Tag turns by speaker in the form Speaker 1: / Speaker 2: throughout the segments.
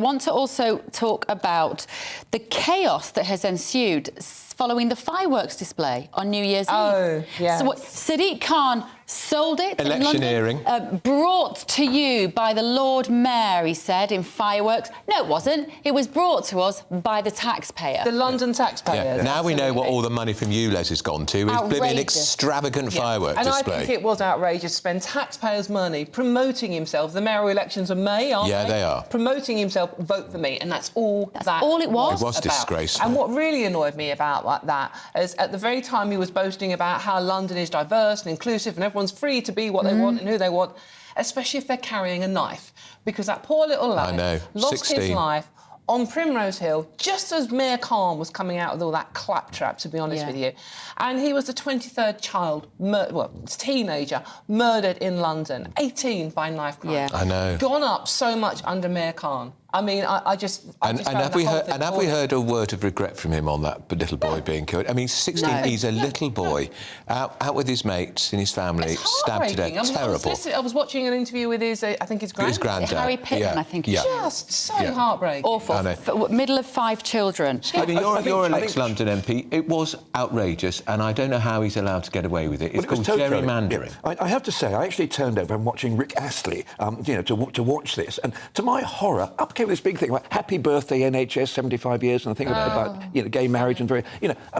Speaker 1: Want to also talk about the chaos that has ensued following the fireworks display on New Year's Eve.
Speaker 2: Oh, yes.
Speaker 1: So Sadiq Khan sold it.
Speaker 3: Electioneering.
Speaker 1: In London, brought to you by the Lord Mayor, he said, in fireworks. No, it wasn't. It was brought to us by the taxpayer.
Speaker 2: The London taxpayer.
Speaker 3: Yeah. Now we know what all the money from ulez has gone to. It's been an extravagant firework display.
Speaker 2: And I think it was outrageous to spend taxpayers' money promoting himself. The mayoral elections are May, aren't they?
Speaker 3: Yeah, they are.
Speaker 2: Promoting himself, vote for me, and that's all
Speaker 1: all it was.
Speaker 3: It was disgraceful.
Speaker 2: And what really annoyed me about that is at the very time he was boasting about how London is diverse and inclusive and everyone's free to be what they want and who they want, especially if they're carrying a knife, because that poor little lad lost his life on Primrose Hill, just as Mayor Khan was coming out with all that claptrap, to be honest with you. And he was the 23rd child, teenager, murdered in London, 18 by knife crime.
Speaker 1: Yeah.
Speaker 3: I know.
Speaker 2: Gone up so much under Mayor Khan. I mean,
Speaker 3: have we heard a word of regret from him on that little boy being killed? I mean, 16, he's a little boy, out with his mates and his family, stabbed to death. Terrible.
Speaker 2: I was watching an interview with his, I think his granddad.
Speaker 1: Harry Pittman, I think.
Speaker 2: Just so heartbreaking.
Speaker 1: Awful. Middle of 5 children.
Speaker 3: I mean, you're an ex-London MP. It was outrageous, and I don't know how he's allowed to get away with it. It's called gerrymandering.
Speaker 4: Yeah. I have to say, I actually turned over and watching Rick Astley, to watch this, and to my horror, up came this big thing like "Happy Birthday NHS, 75 years," and I think about gay marriage and I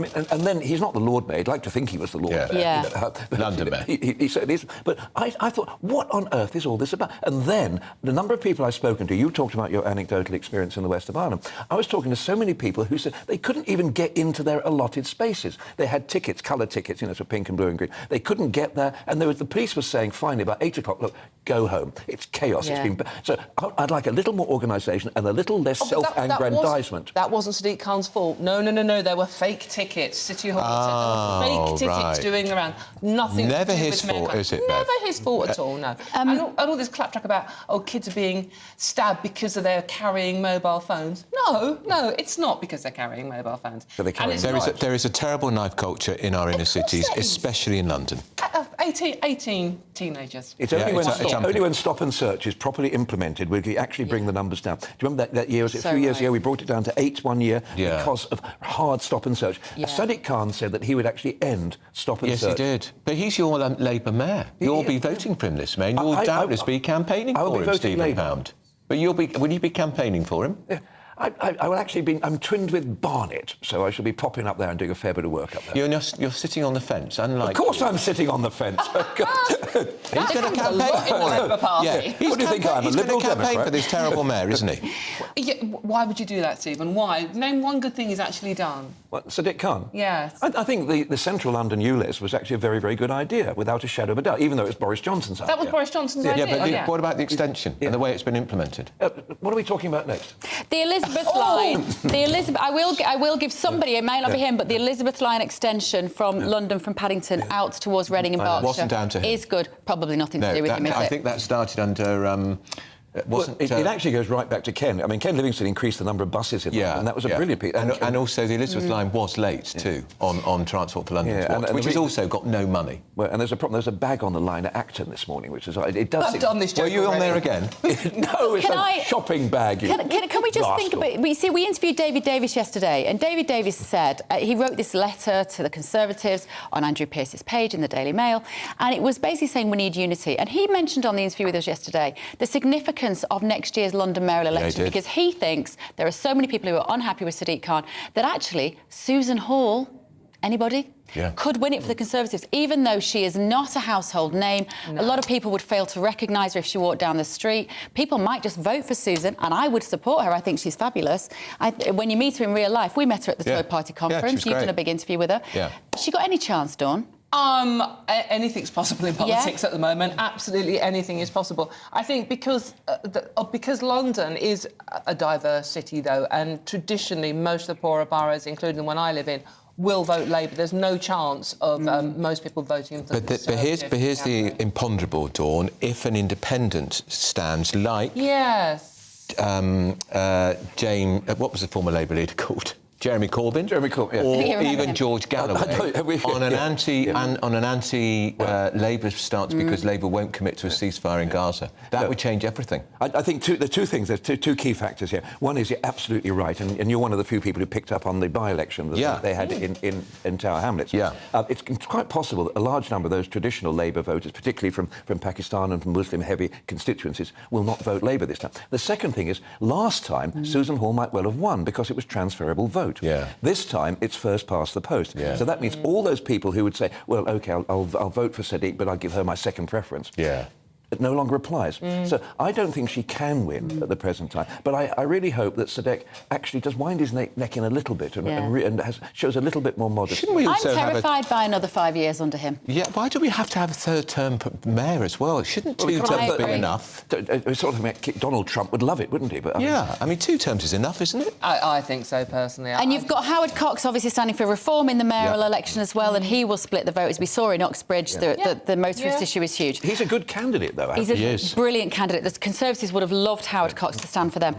Speaker 4: mean, and then he's not the Lord Mayor. I'd like to think he was the Lord Mayor.
Speaker 1: Yeah.
Speaker 4: London Mayor. He certainly is. But I thought, what on earth is all this about? And then the number of people I've spoken to, you talked about your anecdotal experience in the west of Ireland. I was talking to so many people who said they couldn't even get into their allotted spaces. They had tickets, coloured tickets, so pink and blue and green. They couldn't get there, and the police was saying finally about 8 o'clock, look, go home. It's chaos.
Speaker 1: Yeah.
Speaker 4: It's been so I'd like a little more organisation and a little less self-aggrandisement.
Speaker 2: That wasn't Sadiq Khan's fault. No. There were fake tickets. City Hall fake tickets doing around. Nothing.
Speaker 3: Never his fault, is it, Bev?
Speaker 2: Never his fault at all. No. And all this claptrap about kids are being stabbed because they're carrying mobile phones. No, it's not because they're carrying mobile phones.
Speaker 3: There is a terrible knife culture in our inner cities, especially in London.
Speaker 2: 18 teenagers.
Speaker 4: It's only when stop and search is properly implemented will we actually bring the numbers down. Do you remember that year? Was it a few years ago? We brought it down to 8 one year because of hard stop and search. Sadiq Khan said that he would actually end stop and search.
Speaker 3: Yes, he did. But he's your Labour mayor. You'll be voting for him this May, and you'll doubtless be campaigning for him, Stephen Pound. But will you be campaigning for him?
Speaker 4: Yeah. I will actually be... I'm twinned with Barnet, so I shall be popping up there and doing a fair bit of work up there.
Speaker 3: You're sitting on the fence, unlike...
Speaker 4: Of course I'm sitting on the fence.
Speaker 3: He's going to campaign for him. Yeah.
Speaker 4: What do you think I am, a Liberal Democrat?
Speaker 3: He's going to campaign for this terrible mayor, isn't he?
Speaker 2: Yeah, why would you do that, Stephen? Why? Name one good thing he's actually done.
Speaker 4: What, Sadiq Khan?
Speaker 2: Yes.
Speaker 4: I think the central London ulez was actually a very, very good idea, without a shadow of a doubt, even though it was Boris Johnson's idea.
Speaker 2: That was Boris Johnson's idea.
Speaker 3: Yeah, but what about the extension and the way it's been implemented?
Speaker 4: What are we talking about next?
Speaker 1: The Elizabeth line. The Elizabeth. I will give somebody. It may not be him, but the Elizabeth line extension from London, from Paddington out towards Reading and Berkshire
Speaker 3: wasn't down to him.
Speaker 1: Is good. Probably nothing to do with him, is it?
Speaker 3: I think that started under.
Speaker 4: It actually goes right back to Ken. I mean, Ken Livingstone increased the number of buses in London, and that was a brilliant piece.
Speaker 3: And also the Elizabeth line was late, too, on Transport for London, which has also got no money.
Speaker 4: Well, and there's a problem. There's a bag on the line at Acton this morning, which is... It does
Speaker 2: I've done this joke.
Speaker 3: Were you on there again?
Speaker 4: No, it's a shopping bag.
Speaker 1: Can we just think about... We interviewed David Davis yesterday, and David Davis said... he wrote this letter to the Conservatives on Andrew Pearce's page in the Daily Mail, and it was basically saying we need unity. And he mentioned on the interview with us yesterday the significance of next year's London mayoral election, because he thinks there are so many people who are unhappy with Sadiq Khan that actually Susan Hall, anybody, could win it for the Conservatives, even though she is not a household name. A lot of people would fail to recognise her if she walked down the street. People might just vote for Susan, and I would support her. I think she's fabulous. When you meet her in real life, we met her at the Tory Party conference. You've done a big interview with her. Has she got any chance, Dawn?
Speaker 2: Anything's possible in politics at the moment. Absolutely anything is possible. I think because London is a diverse city, though, and traditionally most of the poorer boroughs, including the one I live in, will vote Labour. There's no chance of most people voting for the Conservative.
Speaker 3: But here's the imponderable, Dawn. If an independent stands like...
Speaker 2: Yes.
Speaker 3: Jane... what was the former Labour leader called? Jeremy Corbyn,
Speaker 4: yeah.
Speaker 3: or
Speaker 1: You remember
Speaker 3: even
Speaker 1: him.
Speaker 3: George Galloway on an anti Labour stance because Labour won't commit to a ceasefire in Gaza. That would change everything.
Speaker 4: I think there are two things. There's two key factors here. One is you're absolutely right, and you're one of the few people who picked up on the by-election that they had in Tower Hamlets.
Speaker 3: Yeah.
Speaker 4: It's quite possible that a large number of those traditional Labour voters, particularly from Pakistan and from Muslim-heavy constituencies, will not vote Labour this time. The second thing is, last time, Susan Hall might well have won because it was transferable vote.
Speaker 3: Yeah.
Speaker 4: This time, it's first past the post.
Speaker 3: Yeah.
Speaker 4: So that means all those people who would say, well, OK, I'll vote for Sadiq, but I'll give her my second preference.
Speaker 3: Yeah.
Speaker 4: It no longer applies. So I don't think she can win at the present time. But I really hope that Sadiq actually does wind his neck in a little bit and shows a little bit more modesty.
Speaker 3: Shouldn't we
Speaker 1: I'm
Speaker 3: also
Speaker 1: terrified by another 5 years under him.
Speaker 3: Yeah, why do we have to have a third-term mayor as well? Shouldn't 2 terms be enough?
Speaker 4: Sort of Donald Trump would love it, wouldn't he? But
Speaker 3: I mean 2 terms is enough, isn't it?
Speaker 2: I think so, personally.
Speaker 1: And you've got Howard Cox obviously standing for reform in the mayoral election as well, and he will split the vote, as we saw in Uxbridge. The motorist issue is huge.
Speaker 4: He's a good candidate, though.
Speaker 1: He's a brilliant candidate. The Conservatives would have loved Howard Cox to stand for them.